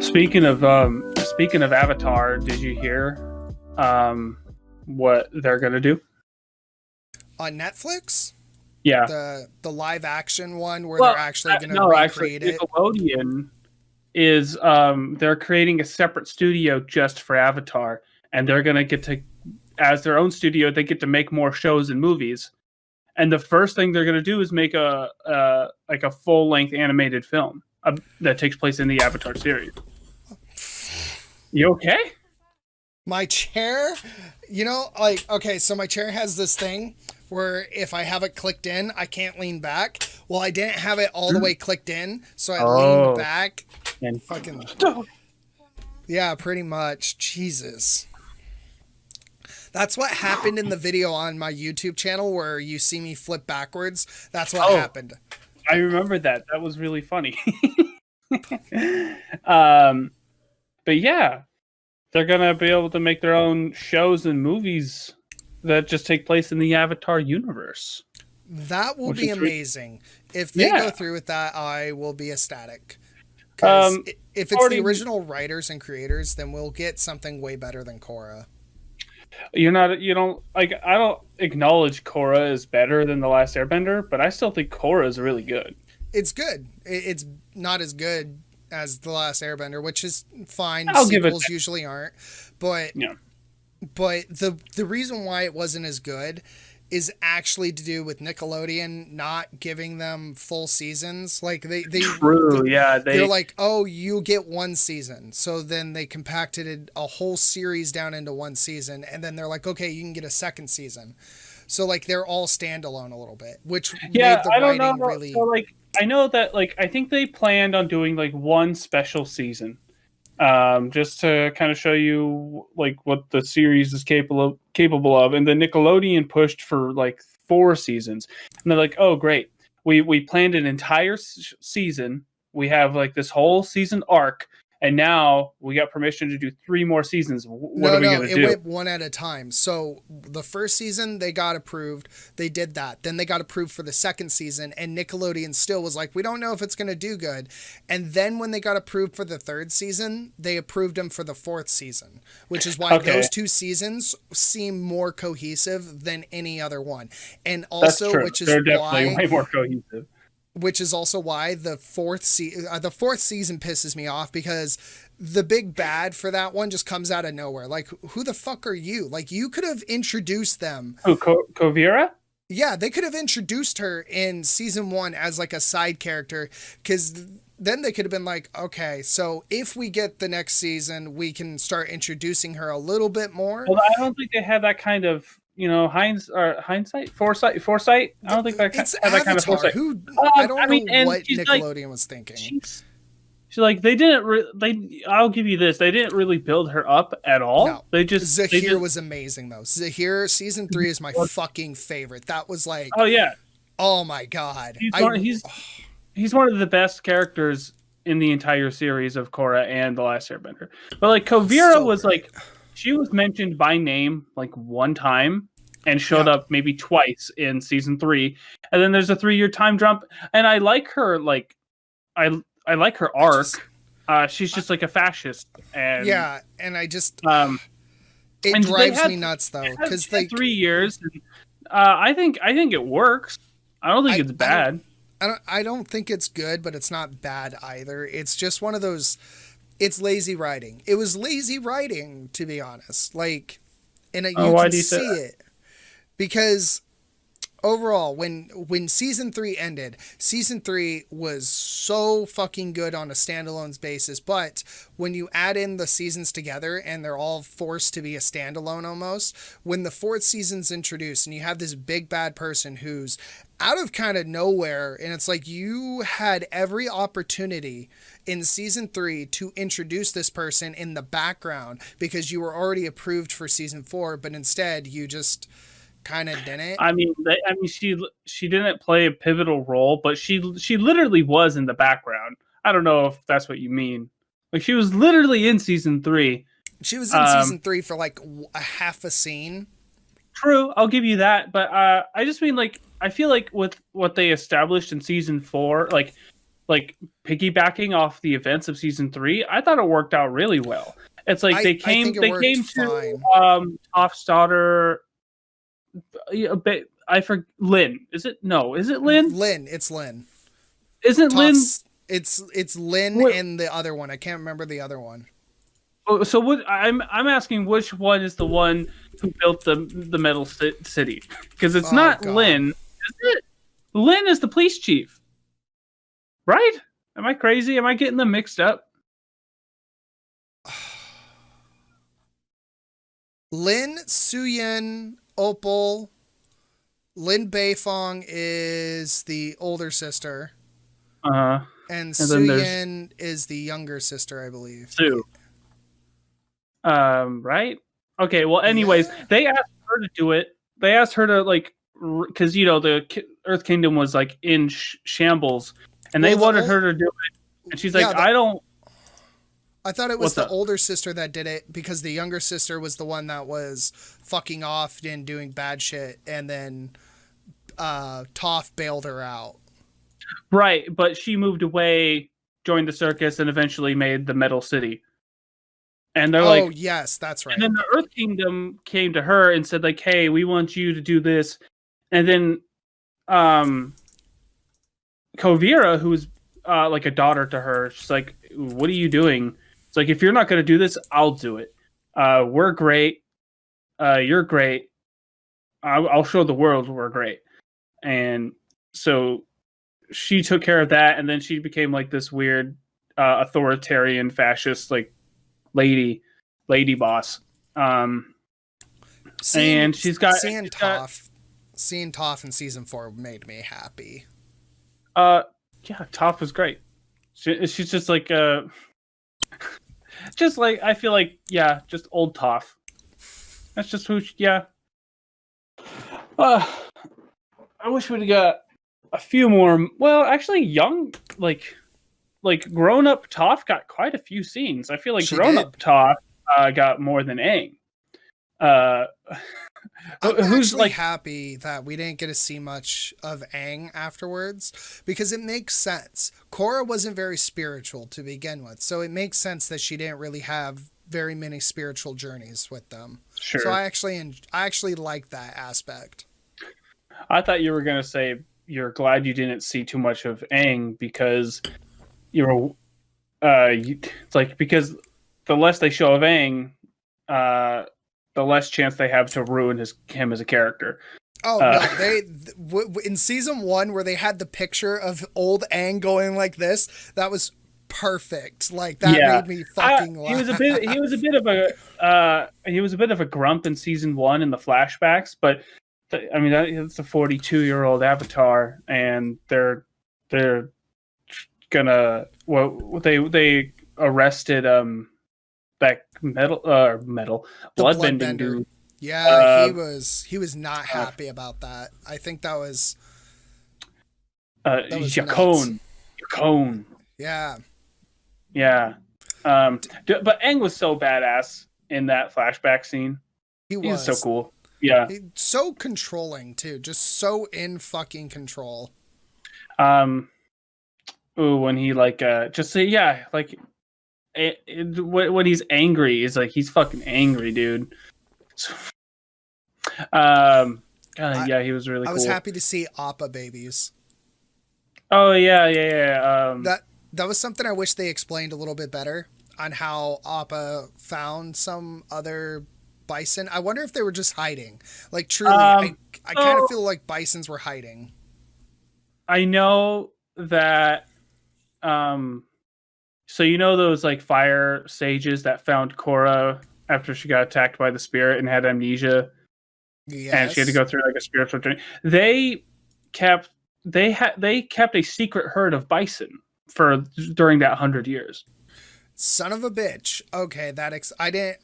Speaking of Avatar, did you hear what they're gonna do? On Netflix, Yeah. the live action one where they're Well, actually going to no, actually, recreate it. Nickelodeon is they're creating a separate studio just for Avatar, and they're gonna get to, as their own studio, they get to make more shows and movies. And the first thing they're gonna do is make a full length animated film that takes place in the Avatar series. You okay? My chair, like, okay, so my chair has this thing where if I have it clicked in, I can't lean back. Well, I didn't have it all the way clicked in, so I leaned back. And Fucking, yeah, pretty much. Jesus. That's what happened in the video on my YouTube channel where you see me flip backwards. That's what happened. I remember that. That was really funny. um, but yeah, they're gonna be able to make their own shows and movies that just take place in the Avatar universe. That will be amazing. If they go through with that, I will be ecstatic. Because if it's the original writers and creators, then we'll get something way better than Korra. You don't like. I don't acknowledge Korra is better than The Last Airbender, but I still think Korra is really good. It's good. It's not as good as The Last Airbender, which is fine. I'll Sequels usually aren't, but yeah. But the reason why it wasn't as good is actually to do with Nickelodeon not giving them full seasons. Like they're like, oh, you get one season. So then they compacted a whole series down into one season, and then they're like, okay, you can get a second season. So like they're all standalone a little bit, which made the writing really. So like I know that like I think they planned on doing like one special season. Just to kind of show you like what the series is capable of, and then Nickelodeon pushed for like 4 seasons, and they're like, "Oh, great! We planned an entire season. We have like this whole season arc, and now we got permission to do 3 more seasons. What are we going to do?" It went one at a time. So the first season they got approved. They did that. Then they got approved for the second season, and Nickelodeon still was like, we don't know if it's going to do good. And then when they got approved for the third season, they approved them for the 4th season, which is why those 2 seasons seem more cohesive than any other one. And also, which is they're definitely way more cohesive. Which is also why the 4th season pisses me off, because the big bad for that one just comes out of nowhere. Like, who the fuck are you? Like, you could have introduced them. Oh, Kuvira? Yeah, they could have introduced her in season 1 as like a side character, because then they could have been like, okay, so if we get the next season, we can start introducing her a little bit more. Well, I don't think they had that kind of, foresight. I don't think they had that kind of foresight. I don't know what Nickelodeon was thinking. She's like, they didn't. I'll give you this. They didn't really build her up at all. No. Zahir was amazing though. Zahir season 3 is my fucking favorite. That was like, oh yeah, oh my god. He's one of the best characters in the entire series of Korra and The Last Airbender. But like Kuvira was like, she was mentioned by name like one time and showed up maybe twice in season 3, and then there's a 3-year time jump. And I like her, like I like her arc. She's just like a fascist, and and I just it drives me nuts though, because 3 years. And, I think it works. I don't think it's bad. I don't think it's good, but it's not bad either. It's just one of those. It's lazy writing. It was lazy writing, to be honest. Like, and you can see it because overall, when season 3 ended, season 3 was so fucking good on a standalone basis. But when you add in the seasons together and they're all forced to be a standalone almost, when the 4th season's introduced and you have this big bad person who's out of kind of nowhere, and it's like you had every opportunity in season 3 to introduce this person in the background because you were already approved for season 4, but instead you just kind of didn't. I mean, she didn't play a pivotal role, but she literally was in the background. I don't know if that's what you mean. Like, she was literally in season 3. She was in season 3 for like a half a scene. True, I'll give you that, but I just mean, like, I feel like with what they established in season 4, like like piggybacking off the events of season 3, I thought it worked out really well. It's like they came to Toph's daughter. I forget Lynn. Is it Lynn? Lynn. It's Lynn. Isn't Lynn? It's Lynn and the other one. I can't remember the other one. So what? I'm asking which one is the one who built the metal city? Because it's not God. Lynn, is it? Lynn is the police chief, right? Am I crazy? Am I getting them mixed up? Lin Suyin Opal. Lin Beifong is the older sister. And Suyin is the younger sister, I believe. Sue. Right? Okay, well, anyways, they asked her to do it. They asked her to, like, because, you know, the Earth Kingdom was, like, in shambles, and they wanted her to do it. And she's like, I thought it was the older sister that did it, because the younger sister was the one that was fucking off and doing bad shit, and then Toph bailed her out. Right, but she moved away, joined the circus, and eventually made the Metal City. And they're like, yes, that's right. And then the Earth Kingdom came to her and said, like, hey, we want you to do this. And then Kovira, who's like a daughter to her, she's like, what are you doing? It's like, if you're not going to do this, I'll do it. We're great. You're great. I'll show the world we're great. And so she took care of that, and then she became like this weird authoritarian fascist like lady boss. And she's got seeing Toph in season 4 made me happy. Yeah, Toph was great. She's just like just like, I feel like, yeah, just old Toph. That's just who I wish we'd got a few more. Well, actually, young, like grown-up Toph got quite a few scenes. I feel like grown-up Toph got more than Aang. I'm actually like happy that we didn't get to see much of Aang afterwards, because it makes sense. Korra wasn't very spiritual to begin with, so it makes sense that she didn't really have very many spiritual journeys with them. Sure. So I actually like that aspect. I thought you were gonna say you're glad you didn't see too much of Aang, because you're it's like, because the less they show of Aang, the less chance they have to ruin him as a character. Oh no! They in season 1, where they had the picture of old Aang going like this, that was perfect. Like, that made me fucking laugh. He was a bit of a grump in season 1 in the flashbacks, but I mean, it's a 42-year-old Avatar, and they're gonna they arrested that bloodbending dude. Yeah, he was not happy about that. I think that was Yakone. Yeah. But Aang was so badass in that flashback scene. He was so cool. Yeah. So controlling too. Just so in fucking control. When he when he's angry, it's like, he's fucking angry, dude. He was really cool. I was happy to see Appa babies. Oh yeah. That was something I wish they explained a little bit better, on how Appa found some other bison. I wonder if they were just hiding. Like, truly, I kind of feel like bisons were hiding. I know that. So you know those like fire sages that found Korra after she got attacked by the spirit and had amnesia, and she had to go through like a spiritual journey. They kept a secret herd of bison during that 100 years. Son of a bitch. Okay, that's right.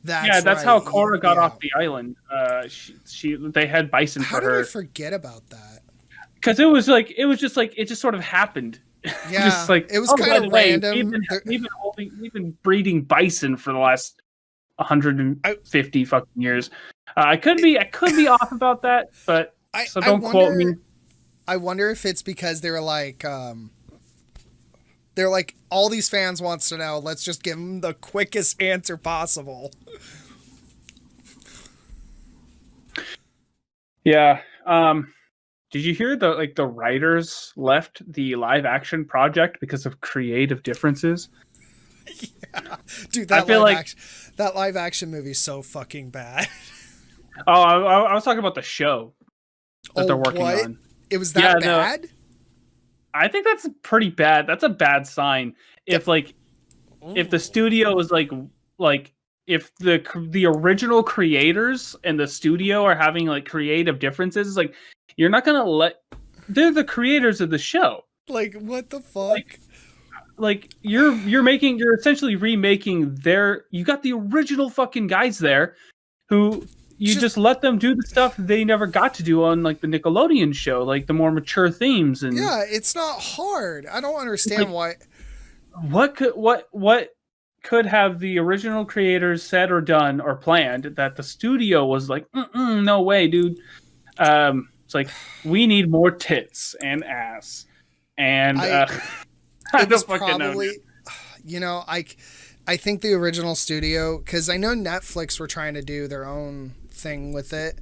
That's how Korra got off the island. They had bison for her. How did I forget about that? Because it just sort of happened. Yeah, just like, it was kind of random. We've been breeding bison for the last 150 fucking years. I could be off about that, but don't quote me. I wonder if it's because they're like, all these fans wants to know. Let's just give them the quickest answer possible. Yeah. Did you hear the writers left the live action project because of creative differences? Yeah. Dude, that live action movie is so fucking bad. Oh, I was talking about the show that they're working on. It was that bad? No, I think that's pretty bad. That's a bad sign. If the studio is like if the original creators and the studio are having like creative differences, it's like you're not gonna they're the creators of the show. Like, what the fuck? Like you're essentially remaking you got the original fucking guys there who you just let them do the stuff they never got to do on like the Nickelodeon show, like the more mature themes. And yeah, it's not hard. I don't understand why. What could have the original creators said or done or planned that the studio was like, no way, dude. It's like, we need more tits and ass. And I don't fucking know. You know, I think the original studio, because I know Netflix were trying to do their own thing with it,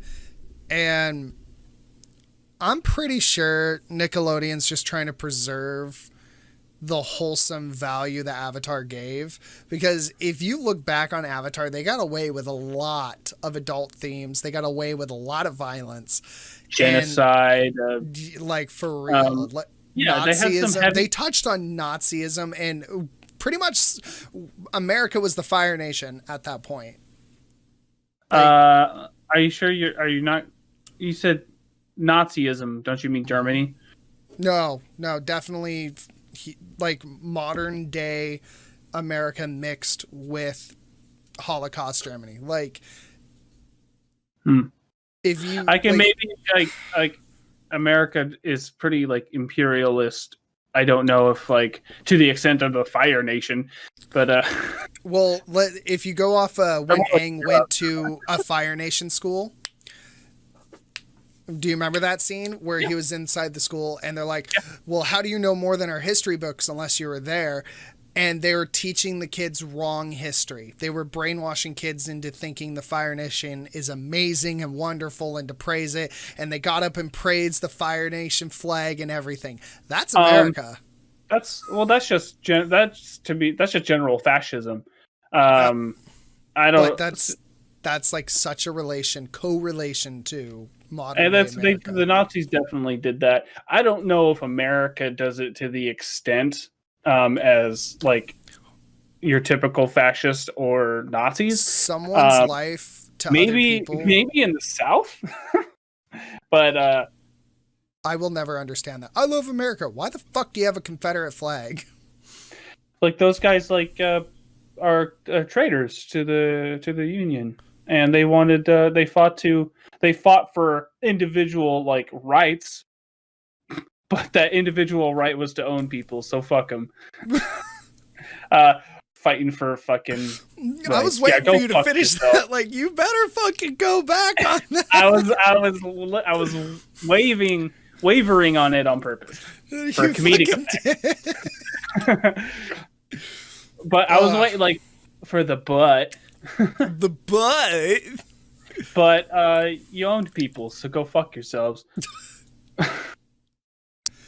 and I'm pretty sure Nickelodeon's just trying to preserve the wholesome value that Avatar gave, because if you look back on Avatar, they got away with a lot of adult themes. They got away with a lot of violence, genocide, like for real. Yeah, Nazism. They touched on Nazism, and pretty much America was the Fire Nation at that point. Like, are you sure are you not? You said Nazism, don't you mean Germany? No, definitely like modern day America mixed with Holocaust Germany. Like, if you, I can maybe like America is pretty like imperialist. I don't know if like to the extent of the Fire Nation, but well, if you go off when Aang went to a Fire Nation school. Do you remember that scene where he was inside the school and they're like, well, how do you know more than our history books unless you were there? And they were teaching the kids wrong history. They were brainwashing kids into thinking the Fire Nation is amazing and wonderful and to praise it. And they got up and praised the Fire Nation flag and everything. That's America. That's just general fascism. I don't. But that's like such a correlation to modern. And the Nazis definitely did that. I don't know if America does it to the extent as like your typical fascist or Nazis. Someone's life to other people. Maybe in the South, but I will never understand that. I love America. Why the fuck do you have a Confederate flag? Like those guys, like are traitors to the Union, and they wanted they fought for individual like rights, but that individual right was to own people. So fuck them. Fighting for fucking. I was waiting for you to finish that. Like, you better fucking go back on that. I was wavering on it on purpose for comedic effect. But I was waiting like for the butt. The butt. But you owned people, so go fuck yourselves.